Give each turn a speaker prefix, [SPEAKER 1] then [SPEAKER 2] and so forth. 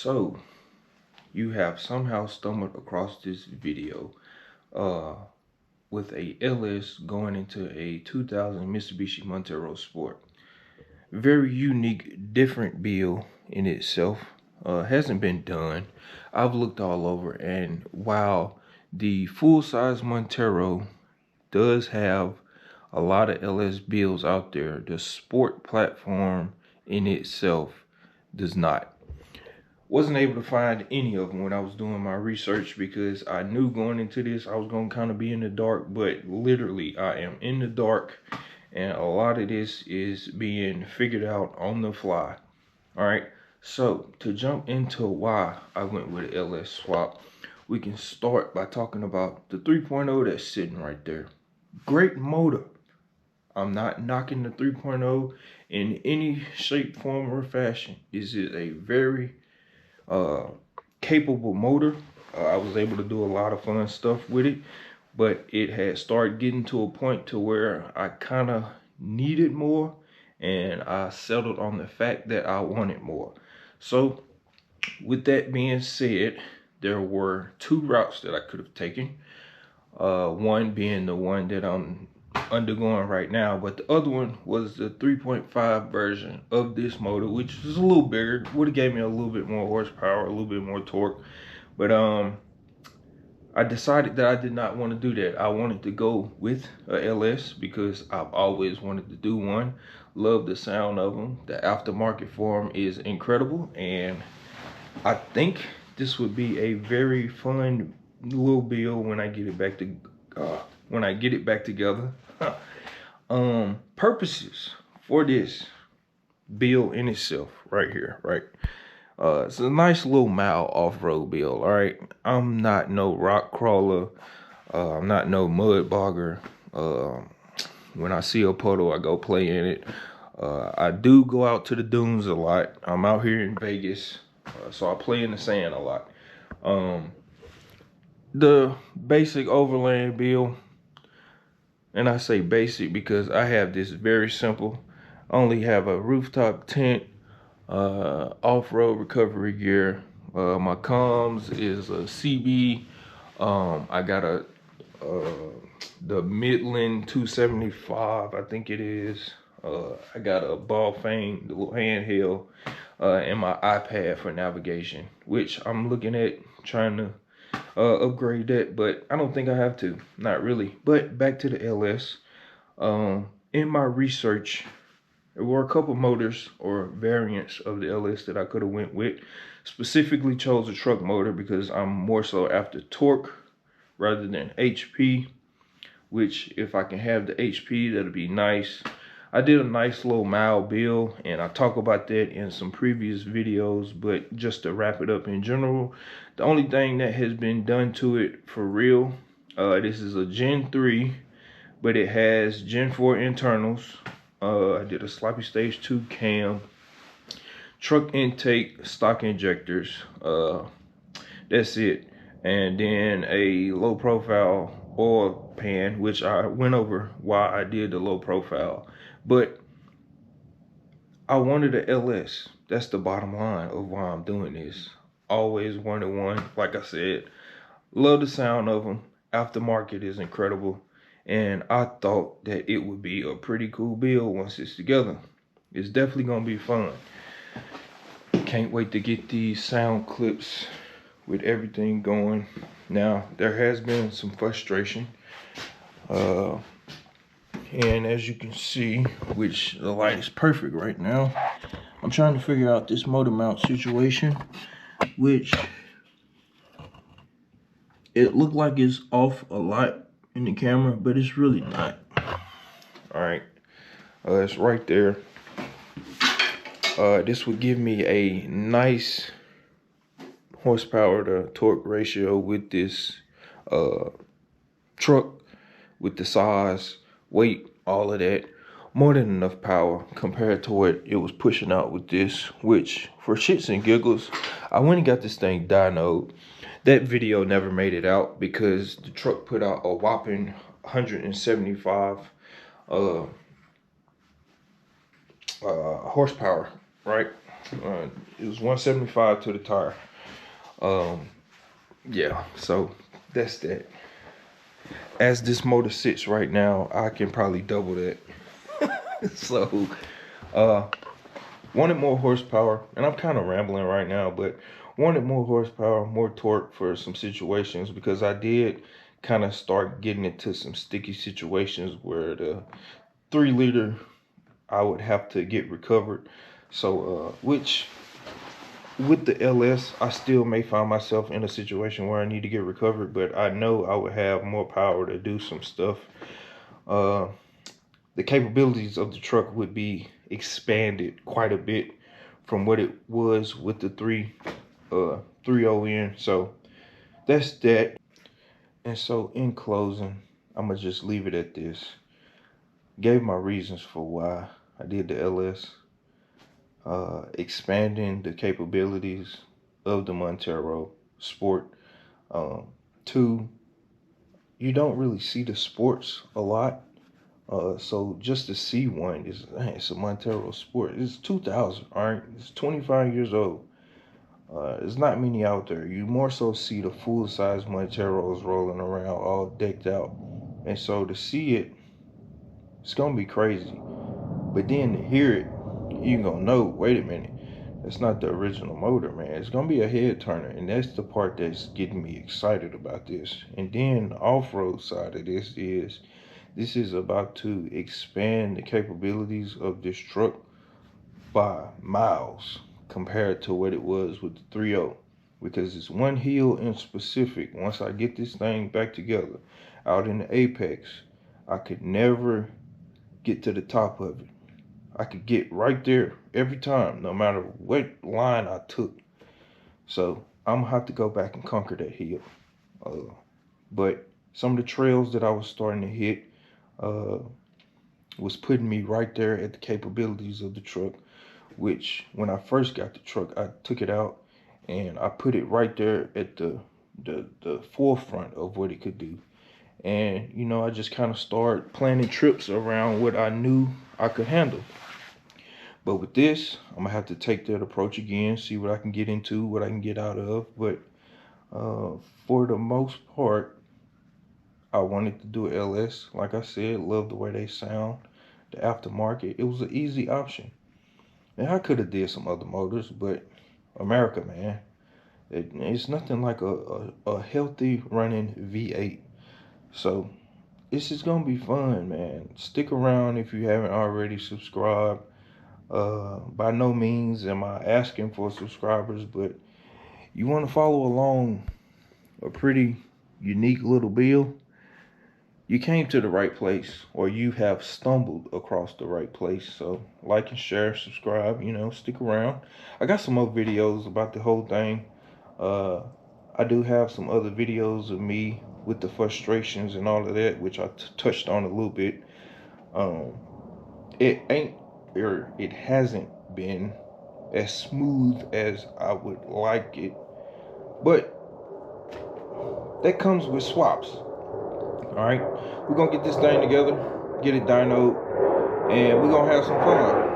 [SPEAKER 1] So you have somehow stumbled across this video with a LS going into a 2000 Mitsubishi Montero Sport. Very unique, different build in itself. Hasn't been done. I've looked all over, and while the full-size Montero does have a lot of LS builds out there, the sport platform in itself does not. Wasn't able to find any of them when I was doing my research, because I knew going into this I was going to kind of be in the dark, but literally I am in the dark, and a lot of this is being figured out on the fly. All right, so to jump into why I went with an LS swap, we can start by talking about the 3.0 that's sitting right there. Great motor. I'm not knocking the 3.0 in any shape, form, or fashion. This is a very capable motor. I was able to do a lot of fun stuff with it, but it had started getting to a point to where I kind of needed more, and I settled on the fact that I wanted more. So with that being said, there were two routes that I could have taken. One being the one that I'm undergoing right now, but the other one was the 3.5 version of this motor, which is a little bigger. Would have gave me a little bit more horsepower, a little bit more torque, but I decided that I did not want to do that. I wanted to go with a LS because I've always wanted to do one. Love the sound of them. The aftermarket for them is incredible, and I think this would be a very fun little build when I get it back together. Purposes for this build in itself right here, right? It's a nice little mild off-road build. All right, I'm not no rock crawler. I'm not no mud bogger. When I see a puddle, I go play in it. I do go out to the dunes a lot. I'm out here in Vegas, so I play in the sand a lot. The basic Overland build, and I say basic because I have this very simple. I only have a rooftop tent, off-road recovery gear. My comms is a CB. I got the Midland 275, I think it is. I got a ball fang, the little handheld, and my iPad for navigation, which I'm looking at trying to upgrade that, but I don't think I have to, not really. But back to the LS. In my research, there were a couple motors or variants of the LS that I could have went with. Specifically chose a truck motor because I'm more so after torque rather than HP, which if I can have the HP, that'll be nice. I did a nice little mild build, and I talk about that in some previous videos, but just to wrap it up in general, the only thing that has been done to it for real, this is a Gen 3, but it has Gen 4 internals. I did a sloppy stage 2 cam, truck intake, stock injectors, that's it. And then a low profile oil pan, which I went over why I did the low profile. But I wanted a LS. That's the bottom line of why I'm doing this. Always wanted one. Like I said, love the sound of them. Aftermarket is incredible. And I thought that it would be a pretty cool build once it's together. It's definitely going to be fun. Can't wait to get these sound clips with everything going. Now, there has been some frustration. And as you can see, which the light is perfect right now, I'm trying to figure out this motor mount situation, which it looked like it's off a lot in the camera, but it's really not. All right, it's right there. This would give me a nice horsepower to torque ratio with this truck, with the size, weight, all of that. More than enough power compared to what it was pushing out with this, which for shits and giggles, I went and got this thing dynoed. That video never made it out because the truck put out a whopping 175 horsepower, right? It was 175 to the tire. Yeah, so that's that. As this motor sits right now, I can probably double that. So, wanted more horsepower, and I'm kind of rambling right now, but wanted more horsepower, more torque for some situations, because I did kind of start getting into some sticky situations where the 3 liter I would have to get recovered. So, which with the LS, I still may find myself in a situation where I need to get recovered, but I know I would have more power to do some stuff. The capabilities of the truck would be expanded quite a bit from what it was with the 3.0N. So that's that. And so in closing, I'm gonna just leave it at this. Gave my reasons for why I did the LS. Expanding the capabilities of the Montero Sport. 2, you don't really see the sports a lot. So just to see one is, it's a Montero Sport. It's 2000, all right? It's 25 years old. There's not many out there. You more so see the full-size Monteros rolling around all decked out. And so to see it, it's going to be crazy. But then to hear it, you're going to know, wait a minute, that's not the original motor, man. It's going to be a head turner. And that's the part that's getting me excited about this. And then the off-road side of this is about to expand the capabilities of this truck by miles compared to what it was with the 3.0, because it's one hill in specific. Once I get this thing back together out in the apex, I could never get to the top of it. I could get right there every time, no matter what line I took. So I'm gonna have to go back and conquer that hill. But some of the trails that I was starting to hit was putting me right there at the capabilities of the truck, which when I first got the truck, I took it out and I put it right there at the forefront of what it could do. And, you know, I just kind of started planning trips around what I knew I could handle. But with this, I'm going to have to take that approach again, see what I can get into, what I can get out of. But for the most part, I wanted to do LS. Like I said, love the way they sound. The aftermarket, it was an easy option. And I could have did some other motors, but America, man, it's nothing like a healthy running V8. So this is gonna be fun, man. Stick around if you haven't already subscribed. By no means am I asking for subscribers, but you want to follow along a pretty unique little build, you came to the right place, or you have stumbled across the right place. So like and share, subscribe, you know, stick around. I got some other videos about the whole thing. I do have some other videos of me with the frustrations and all of that, which I touched on a little bit. It hasn't been as smooth as I would like it, but that comes with swaps. All right, we're gonna get this thing together, get it dynoed, and we're gonna have some fun.